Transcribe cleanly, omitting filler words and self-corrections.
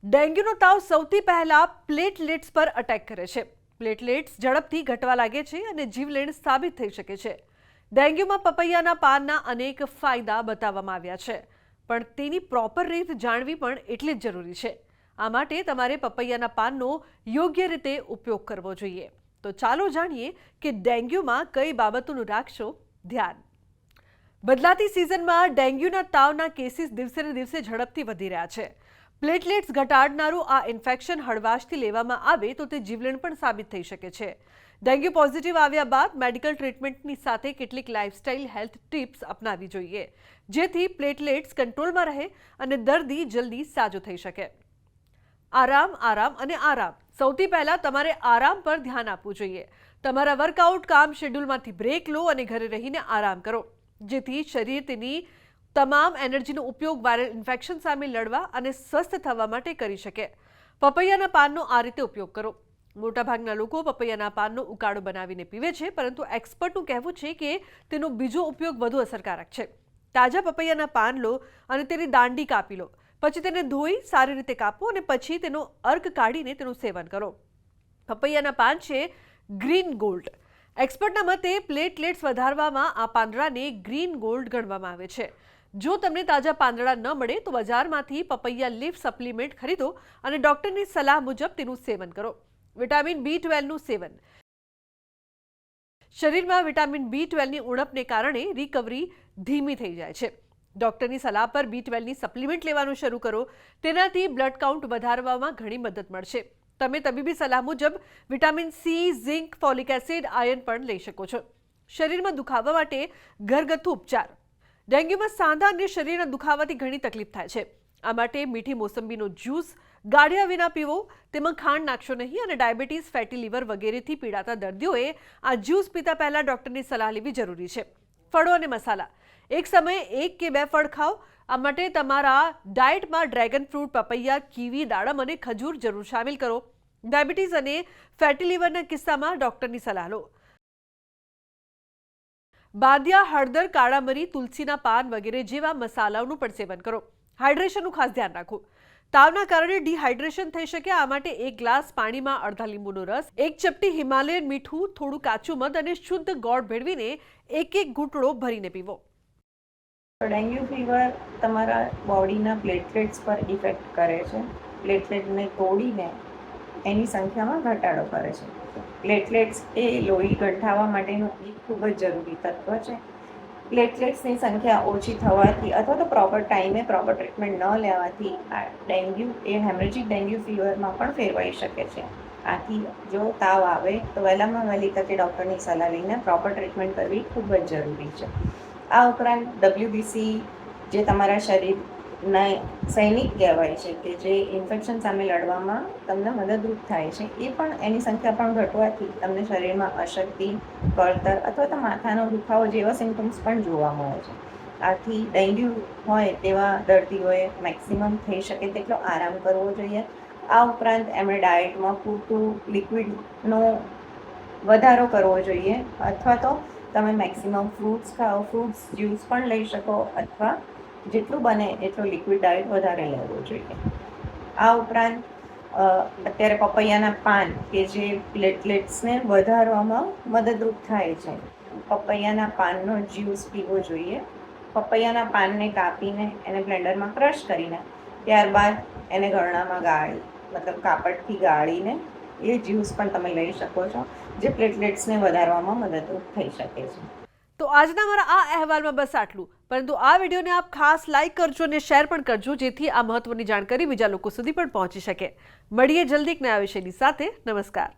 ડેન્ગ્યુનો તાવ સૌથી પહેલા પ્લેટલેટ્સ પર અટેક કરે છે. પ્લેટલેટ્સ ઝડપથી ઘટવા લાગે છે અને જીવલેણ સાબિત થઈ શકે છે. ડેન્ગ્યુમાં પપૈયાના પાનના અનેક ફાયદા બતાવવામાં આવ્યા છે, પણ તેની પ્રોપર રીત જાણવી પણ એટલી જ જરૂરી છે. આ માટે તમારે પપૈયાના પાનનો યોગ્ય રીતે ઉપયોગ કરવો જોઈએ. તો ચાલો જાણીએ કે ડેન્ગ્યુમાં કઈ બાબતોનું રાખશો ધ્યાન. બદલાતી સિઝનમાં ડેન્ગ્યુના તાવના કેસીસ દિવસે ને દિવસે ઝડપથી વધી રહ્યા છે. પ્લેટલેટ્સ ઘટાડનારું આ ઇન્ફેક્શન હળવાશથી લેવામાં આવે તો તે જીવલેણ પણ સાબિત થઈ શકે છે. ડેન્ગ્યુ પોઝિટિવ આવ્યા બાદ મેડિકલ ટ્રીટમેન્ટની સાથે કેટલીક લાઇફસ્ટાઇલ હેલ્થ ટિપ્સ અપનાવવી જોઈએ, જેથી પ્લેટલેટ્સ કંટ્રોલમાં રહે અને દર્દી જલ્દી સાજો થઈ શકે. આરામ, આરામ અને આરામ. સૌથી પહેલા તમારે આરામ પર ધ્યાન આપવું જોઈએ. તમારા વર્કઆઉટ કામ શેડ્યુલમાંથી બ્રેક લો અને ઘરે રહીને આરામ કરો, જેથી શરીર તેની તમામ એનર્જીનો ઉપયોગ વાયરલ ઇન્ફેક્શન સામે લડવા અને સ્વસ્થ થવા માટે કરી શકે. પપૈયાના પાનનો આ રીતે ઉપયોગ કરો. મોટાભાગના લોકો પપૈયાના પાનનો ઉકાળો બનાવીને પીવે છે, પરંતુ એક્સપર્ટનું કહેવું છે કે તેનો બીજો ઉપયોગ વધુ અસરકારક છે. તાજા પપૈયાના પાન લો અને તેની દાંડી કાપી લો. પછી તેને ધોઈ સારી રીતે કાપો અને પછી તેનો અર્ક કાઢીને તેનું સેવન કરો. પપૈયાના પાન છે ગ્રીન ગોલ્ડ. એક્સપર્ટના મતે પ્લેટલેટ્સ વધારવામાં આ પાંદડાને ગ્રીન ગોલ્ડ ગણવામાં આવે છે. જો તમને તાજા પાંદડા ન મળે તો બજારમાંથી પપૈયા લીફ સપ્લિમેન્ટ ખરીદો અને ડોક્ટરની સલાહ મુજબ તેનું સેવન કરો. વિટામિન B12નું સેવન. શરીરમાં વિટામિન B12ની ઉણપને કારણે રિકવરી ધીમી થઈ જાય છે. ડોક્ટરની સલાહ પર B12ની સપ્લિમેન્ટ લેવાનું શરૂ કરો. તેનાથી બ્લડ કાઉન્ટ વધારવામાં ઘણી મદદ મળશે. તમે તબીબી સલાહ મુજબ vitamin C, zinc, folic acid, iron પણ લઈ શકો છો. શરીરમાં દુખાવા માટે ઘરગથ્થુ ઉપચાર. ડેન્ગ્યુમાં સાંધા અને શરીરના દુખાવાથી ઘણી તકલીફ થાય છે. આ માટે મીઠી મોસંબીનો જ્યુસ ગાળ્યા વિના પીવો. તેમાં ખાંડ નાખશો નહીં અને ડાયાબિટીસ, ફેટી લીવર વગેરેથી પીડાતા દર્દીઓએ આ જ્યુસ પીતા પહેલા ડોક્ટરની સલાહ લેવી જરૂરી છે. ફળો અને મસાલા. એક સમયે 1 કે 2 ફળ ખાઓ. આ માટે તમારા ડાયટમાં ડ્રેગન ફ્રૂટ, પપૈયા, કીવી, દાડમ અને ખજૂર જરૂર શામેલ કરો. ડાયાબિટીસ અને ફેટી લીવરના કિસ્સામાં ડોક્ટરની સલાહ લો. બાદિયા, હળદર, કાળા મરી, તુલસીના પાન વગેરે જેવા મસાલાઓનું પણ સેવન કરો. હાઇડ્રેશનનું ખાસ ધ્યાન રાખો. તાવના કારણે ડિહાઇડ્રેશન થઈ શકે. આ માટે 1 ગ્લાસ પાણીમાં અડધા લીંબુનો રસ, 1 ચપટી હિમાલયન મીઠું, થોડું કાચું મધ અને શુદ્ધ ગોળ ભેળવીને 1 ઘૂંટડો ભરીને પીવો. ડેન્ગ્યુ ફીવર તમારા બોડીના પ્લેટલેટ્સ પર ઇફેક્ટ કરે છે. પ્લેટલેટને તોડીને એની સંખ્યામાં ઘટાડો કરે છે. પ્લેટલેટ્સ એ લોહી ગંઠાવવા માટેનું એક ખૂબ જ જરૂરી તત્વ છે. પ્લેટલેટ્સની સંખ્યા ઓછી થવાથી અથવા તો પ્રોપર ટાઈમે પ્રોપર ટ્રીટમેન્ટ ન લેવાથી આ ડેન્ગ્યુ એ હેમરેજિક ડેન્ગ્યુ ફીવરમાં પણ ફેરવાઈ શકે છે. આથી જો તાવ આવે તો વહેલામાં વહેલી તકે ડૉક્ટરની સલાહ લઈને પ્રોપર ટ્રીટમેન્ટ કરવી ખૂબ જ જરૂરી છે. આ ઉપરાંત WBC જે તમારા શરીરના સૈનિક કહેવાય છે, કે જે ઇન્ફેક્શન સામે લડવામાં તમને મદદરૂપ થાય છે, એ પણ એની સંખ્યા પણ ઘટવાથી તમને શરીરમાં અશક્તિ, કળતર અથવા તો માથાનો દુખાવો જેવા સિમ્ટમ્સ પણ જોવા મળે છે. આથી ડેન્ગ્યુ હોય તેવા દર્દીઓએ મેક્સિમમ થઈ શકે તેટલો આરામ કરવો જોઈએ. આ ઉપરાંત એમણે ડાયટમાં પૂરતું લિક્વિડનો વધારો કરવો જોઈએ, અથવા તો તમે મેક્સિમમ ફ્રૂટ્સ ખાઓ. ફ્રૂટ્સ જ્યુસ પણ લઈ શકો, અથવા જેટલું બને એટલું લિક્વિડ ડાયટ વધારે લેવું જોઈએ. આ ઉપરાંત અત્યારે પપૈયાના પાન કે જે પ્લેટલેટ્સને વધારવામાં મદદરૂપ થાય છે, પપૈયાના પાનનો જ્યુસ પીવો જોઈએ. પપૈયાના પાનને કાપીને એને બ્લેન્ડરમાં ક્રશ કરીને ત્યારબાદ એને ગળણામાં ગાળી, મતલબ કાપડથી ગાળીને એ જ્યુસ પણ તમે લઈ શકો છો, જે પ્લેટલેટ્સને વધારવામાં મદદરૂપ થઈ શકે છે. તો આજના મારા આ અહેવાલમાં બસ આટલું. પરંતુ આ વિડીયોને આપ ખાસ લાઇક કરજો અને શેર પણ કરજો, જેથી આ મહત્વની જાણકારી બીજા લોકો સુધી પણ પહોંચી શકે. મળીએ જલ્દી એક નયા વિષયની સાથે. નમસ્કાર.